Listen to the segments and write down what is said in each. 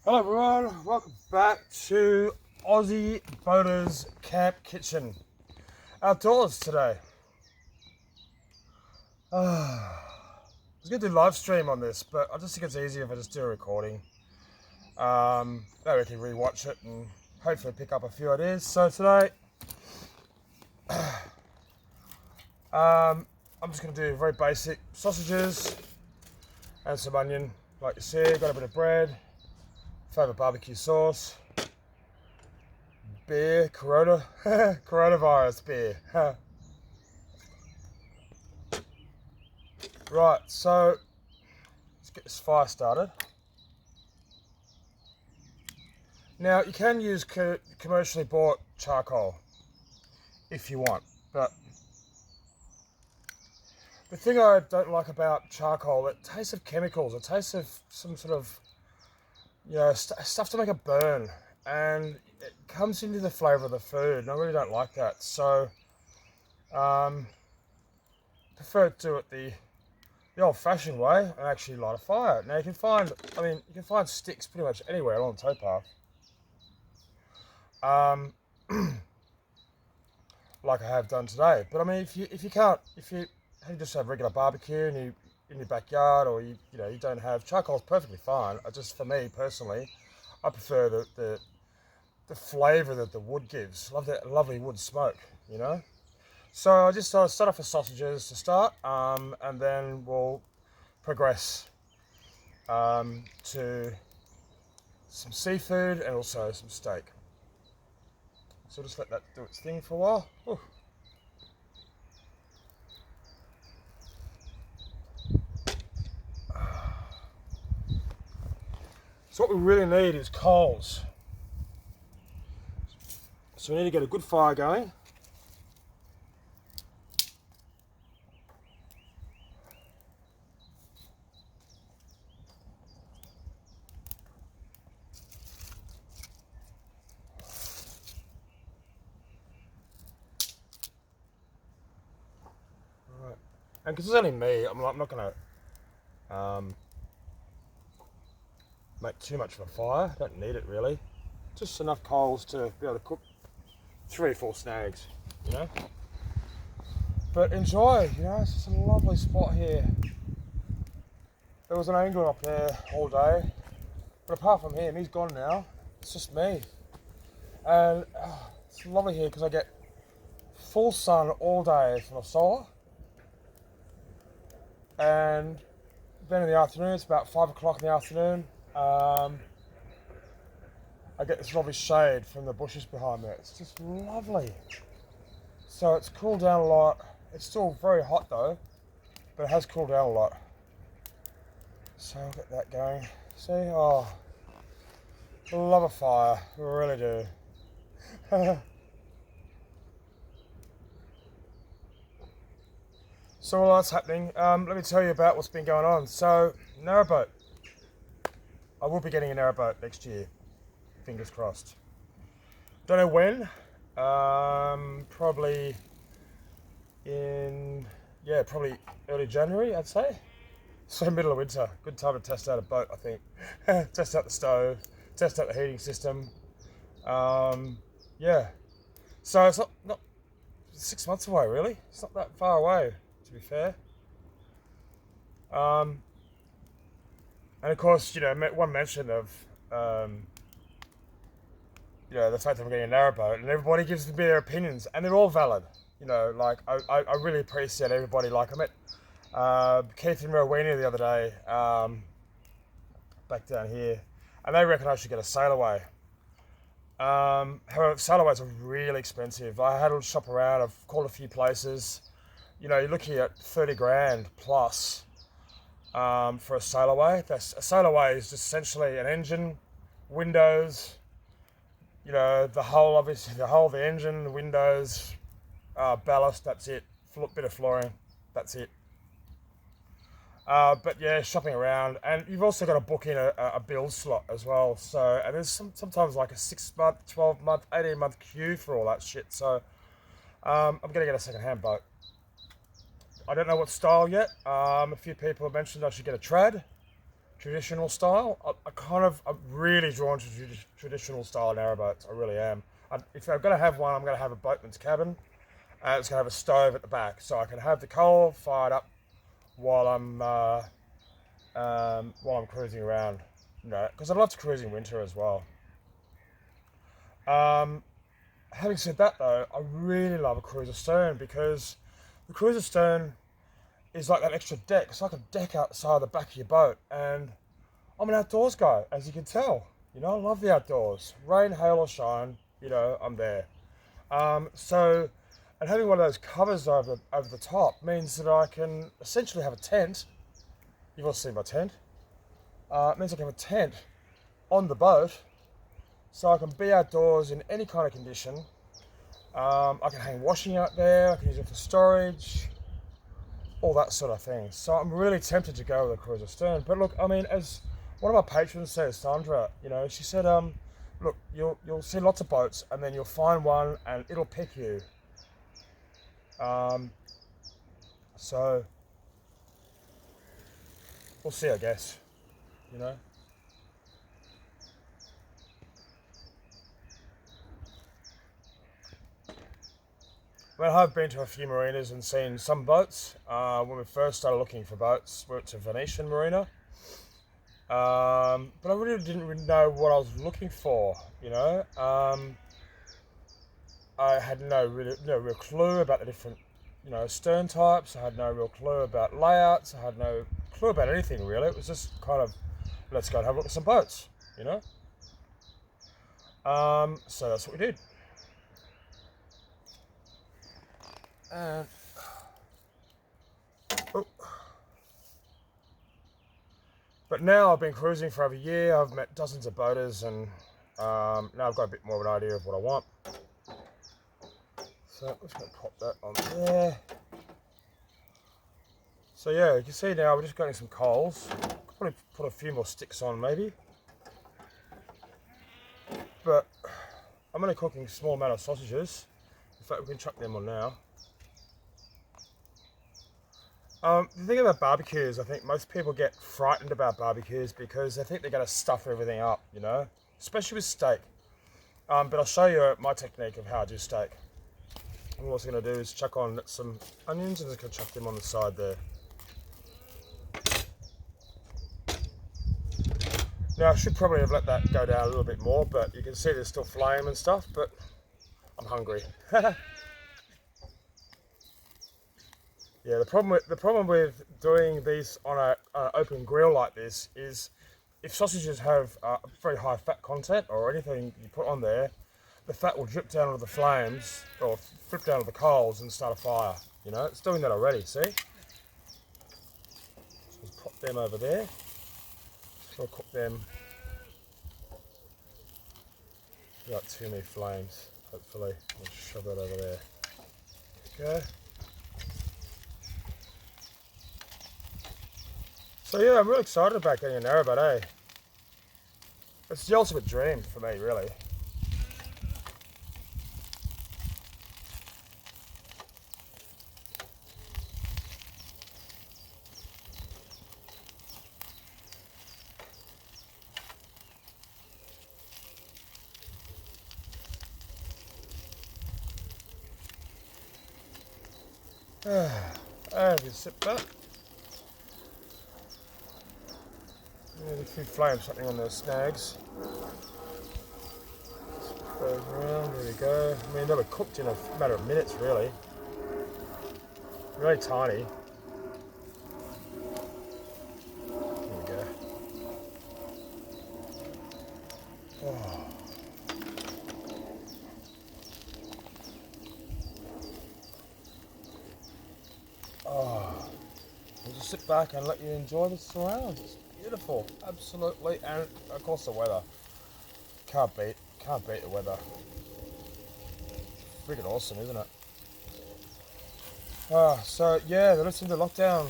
Hello everyone, welcome back to Aussie Boaters Camp Kitchen. Outdoors today. I was going to do live stream on this, but I just think it's easier if I just do a recording. That way we can rewatch it and hopefully pick up a few ideas. So today, I'm just going to do very basic sausages and some onion, like you see. Got a bit of bread. Favourite barbecue sauce, beer, coronavirus beer. Right, so let's get this fire started. Now you can use commercially bought charcoal if you want, but the thing I don't like about charcoal, it tastes of chemicals, it tastes of some sort of stuff to make it burn, and it comes into the flavour of the food, and I really don't like that. So, prefer to do it the old-fashioned way and actually light a fire. Now you can find sticks pretty much anywhere along the towpath. Like I have done today. But I mean, if you just have regular barbecue and you in your backyard, or you don't have charcoal's perfectly fine. For me personally, I prefer the flavour that the wood gives. Love that lovely wood smoke, So I just start off with sausages to start, and then we'll progress to some seafood and also some steak. So just let that do its thing for a while. Ooh. So what we really need is coals. So we need to get a good fire going. Right. And because it's only me, I'm not going to make too much of a fire. Don't need it really. Just enough coals to be able to cook 3 or 4 snags, But enjoy, it's just a lovely spot here. There was an angler up there all day, but apart from him, he's gone now. It's just me. And it's lovely here because I get full sun all day from the solar. And then in the afternoon, it's about 5 o'clock in the afternoon, I get this lovely shade from the bushes behind me. It's just lovely. So it's cooled down a lot. It's still very hot though, but it has cooled down a lot. So I'll get that going. See, I love a fire, I really do. So while that's happening, let me tell you about what's been going on. So, narrowboat. I will be getting a narrowboat next year. Fingers crossed. Don't know when. Probably probably early January, I'd say. So middle of winter. Good time to test out a boat, I think. Test out the stove, test out the heating system. Yeah. So it's not 6 months away, really. It's not that far away, to be fair. And of course, one mention of the fact that I'm getting a narrowboat, and everybody gives me their opinions, and they're all valid. I really appreciate everybody. Like, I met Keith and Rowena the other day, back down here, and they reckon I should get a sail away. However, sail aways are really expensive. I had to shop around, I've called a few places. You're looking at 30 grand plus for a sail away. A sail away is just essentially an engine, windows, the hull, the engine, the windows, ballast, that's it. Bit of flooring, that's it. But yeah, shopping around, and you've also got to book in a build slot as well. So, and there's sometimes like a 6-month, 12-month, 18-month queue for all that shit. So, I'm gonna get a second-hand boat. I don't know what style yet. A few people have mentioned I should get a trad. traditional style. I'm really drawn to traditional style narrowboats. I really am. If I'm going to have one, I'm going to have a boatman's cabin. And it's going to have a stove at the back, so I can have the coal fired up while I'm cruising around. You know, because I love to cruise in winter as well. Having said that, though, I really love a cruiser stern, because the cruiser stern is like that extra deck. It's like a deck outside the back of your boat, and I'm an outdoors guy, as you can tell. You know, I love the outdoors. Rain, hail or shine, you know, I'm there. And having one of those covers over the top means that I can essentially have a tent. You've all seen my tent. It means I can have a tent on the boat, so I can be outdoors in any kind of condition. I can hang washing out there. I can use it for storage, all that sort of thing. So I'm really tempted to go with a cruiser stern. But look, I mean, as one of my patrons says, Sandra, you know, she said, look, you'll see lots of boats, and then you'll find one, and it'll pick you. So we'll see, I guess, you know. Well, I've been to a few marinas and seen some boats. When we first started looking for boats, we went to Venetian Marina. But I really didn't know what I was looking for, you know. I had no real clue about the different, you know, stern types. I had no real clue about layouts. I had no clue about anything really. It was just kind of, let's go and have a look at some boats, you know. So that's what we did. And but now I've been cruising for over a year. I've met dozens of boaters, and now I've got a bit more of an idea of what I want. So I'm just going to pop that on there. So yeah, you can see now we're just getting some coals. Probably put a few more sticks on maybe. But I'm only cooking a small amount of sausages. In fact, we can chuck them on now. The thing about barbecues, I think most people get frightened about barbecues because they think they're going to stuff everything up, you know, especially with steak. But I'll show you my technique of how I do steak. And what I'm going to do is chuck on some onions, and just going to chuck them on the side there. Now I should probably have let that go down a little bit more, but you can see there's still flame and stuff, but I'm hungry. Yeah, the problem with doing these on an open grill like this is if sausages have very high fat content or anything you put on there, the fat will drip down onto the flames or drip down onto the coals and start a fire. You know, it's doing that already, see? Just pop them over there. Just want to cook them without too many flames, hopefully. I'll shove that over there. There we go. So yeah, I'm really excited about getting a narrowboat, eh? It's the ultimate dream for me, really. And you sit back. There's a few flames something on those snags. Goes around, there we go. I mean, they were cooked in a matter of minutes, really. Really tiny. There we go. Oh. Oh. We'll just sit back and let you enjoy the surrounds. Beautiful, absolutely, and of course the weather. Can't beat the weather. Freaking awesome, isn't it? So yeah, they're listening to lockdown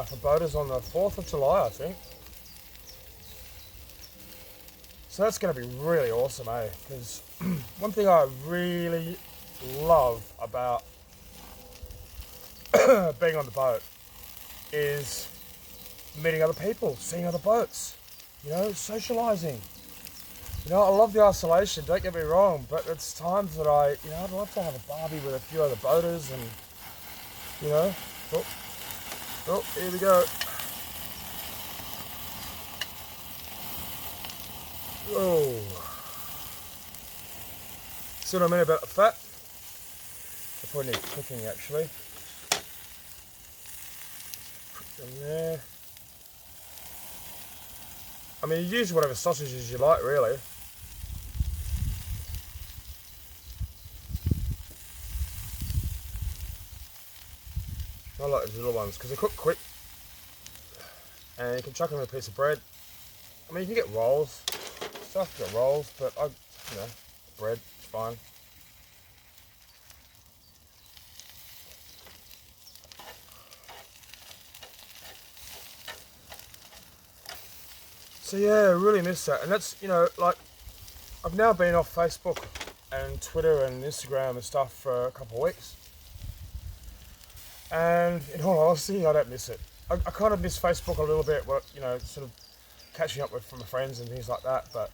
for boaters on the 4th of July, I think. So that's going to be really awesome, eh? Because one thing I really love about being on the boat is meeting other people, seeing other boats, you know, socialising. You know, I love the isolation, don't get me wrong, but it's times that I'd love to have a barbie with a few other boaters and, you know, oh, here we go. Oh. See what I mean about the fat? I probably need cooking actually. Put them there. I mean, you use whatever sausages you like, really. I like these little ones because they cook quick, and you can chuck them in a piece of bread. I mean, you can get rolls, stuff to get rolls, but bread, it's fine. So yeah, I really miss that, and that's, you know, like, I've now been off Facebook and Twitter and Instagram and stuff for a couple of weeks. And in all honesty, I don't miss it. I kind of miss Facebook a little bit, you know, sort of catching up with from my friends and things like that, but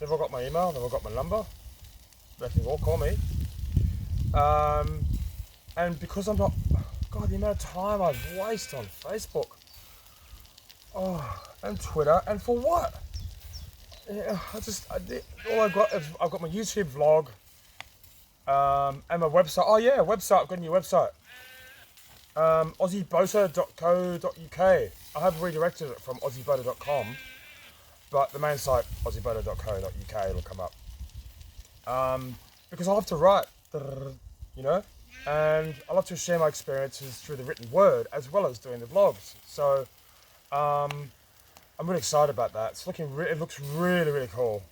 they've all got my email, they've all got my number, they can all call me. And because I'm not, God, the amount of time I waste on Facebook, and Twitter, and for what? Yeah, all I've got is, I've got my YouTube vlog, and my website. Oh yeah, website, I've got a new website. Aussieboater.co.uk. I have redirected it from aussieboater.com, but the main site, aussieboater.co.uk, it'll come up. Because I love to write, you know, and I love to share my experiences through the written word as well as doing the vlogs. So I'm really excited about that. It looks really, really cool.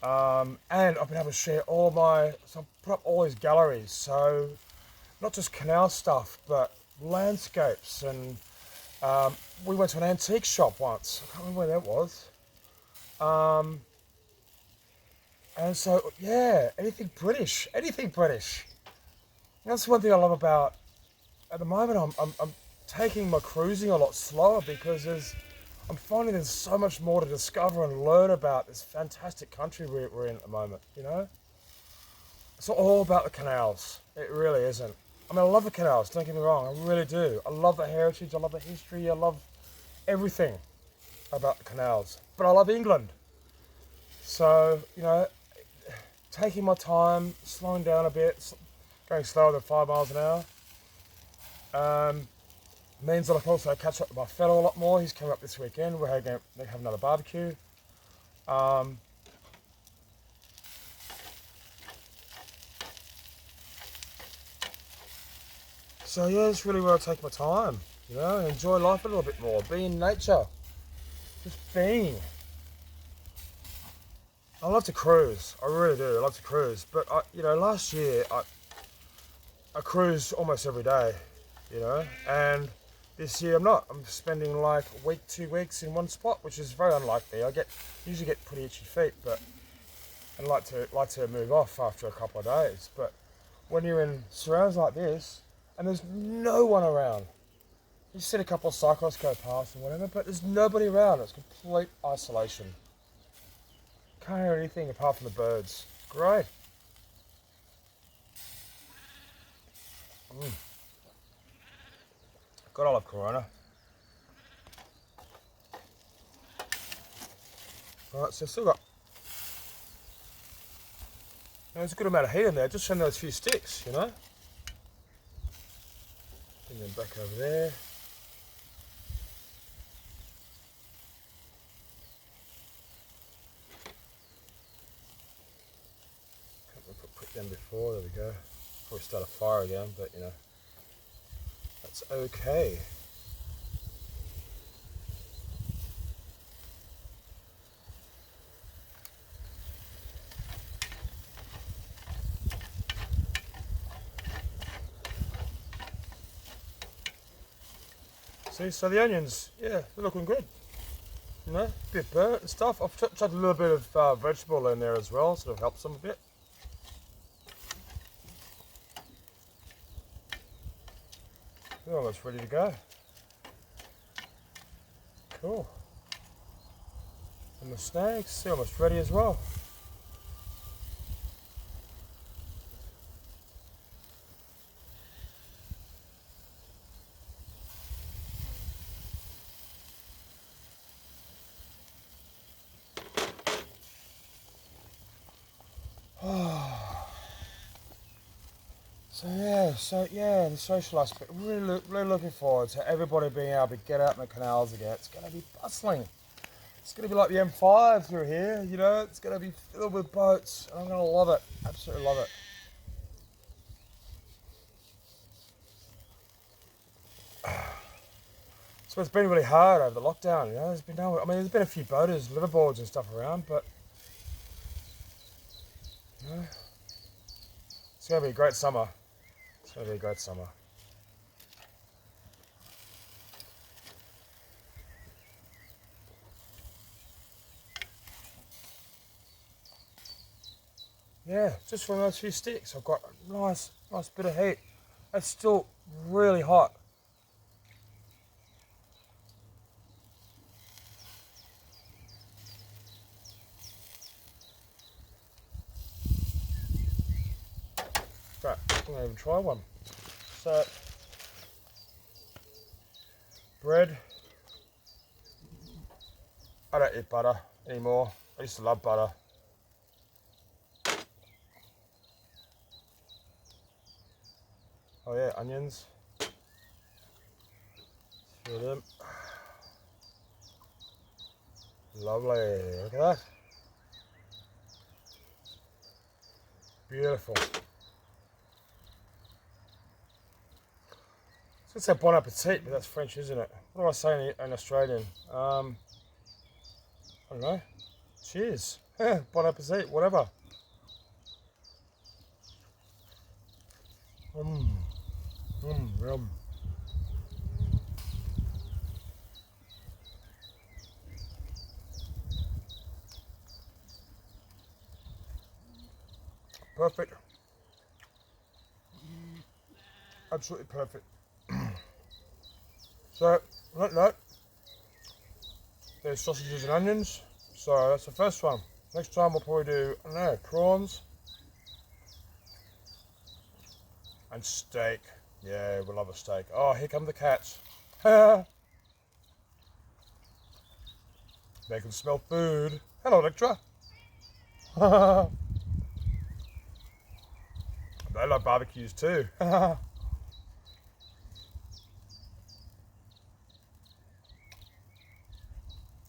And I've been able to share so I've put up all these galleries. So not just canal stuff, but landscapes, and we went to an antique shop once. I can't remember where that was. And so, yeah, anything British. That's one thing I love about, at the moment, I'm taking my cruising a lot slower because I'm finding there's so much more to discover and learn about this fantastic country we're in at the moment, you know? It's not all about the canals. It really isn't. I mean, I love the canals, don't get me wrong, I really do. I love the heritage, I love the history, I love everything about the canals. But I love England. So, you know, taking my time, slowing down a bit, going slower than 5 miles an hour, means that I can also catch up with my fellow a lot more. He's coming up this weekend, we're going to have another barbecue. So yeah, it's really where I take my time, you know, and enjoy life a little bit more, be in nature, just being. I love to cruise, I really do, I love to cruise, but last year I cruised almost every day, you know, and this year I'm not. I'm spending like a week, 2 weeks in one spot, which is very unlike me. Usually get pretty itchy feet, but and like to move off after a couple of days. But when you're in surrounds like this, and there's no one around. You see a couple of cyclists go past and whatever, but there's nobody around. It's complete isolation. Can't hear anything apart from the birds. Great. God, I love Corona. Alright, so I've still got, there's a good amount of heat in there, just from those few sticks, you know. And then back over there. Put them before, there we go. Probably start a fire again, but you know, that's okay. See, so the onions, yeah, they're looking good. You know, a bit burnt and stuff. I've chucked a little bit of vegetable in there as well, sort of helps them a bit. They're almost ready to go. Cool. And the snakes, they're almost ready as well. So yeah, the social aspect. Really looking forward to everybody being able to get out in the canals again. It's going to be bustling. It's going to be like the M5 through here, you know. It's going to be filled with boats, and I'm going to love it. Absolutely love it. So it's been really hard over the lockdown, you know. There's been a few boaters, liverboards and stuff around, but you know, it's going to be a great summer. It's going to be a great summer. Yeah, just from those few sticks, I've got a nice bit of heat. It's still really hot. Right, I'm gonna even try one. So, bread. I don't eat butter anymore. I used to love butter. Oh yeah, onions. A few of them. Lovely. Look at that. Beautiful. It's going to say bon appetit, but that's French, isn't it? What do I say in Australian? I don't know. Cheers. Bon appetit, whatever. Yum. Perfect. Absolutely perfect. So, on that note, there's sausages and onions. So that's the first one. Next time we'll probably do, I don't know, prawns and steak. Yeah, we love a steak. Oh, here come the cats. They can smell food. Hello, Electra. They love barbecues too.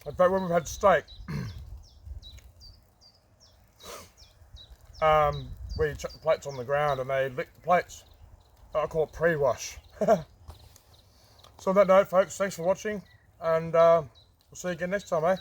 In fact, when we've had steak, we chuck the plates on the ground and they lick the plates. I call it pre-wash. So on that note, folks, thanks for watching, and we'll see you again next time, eh?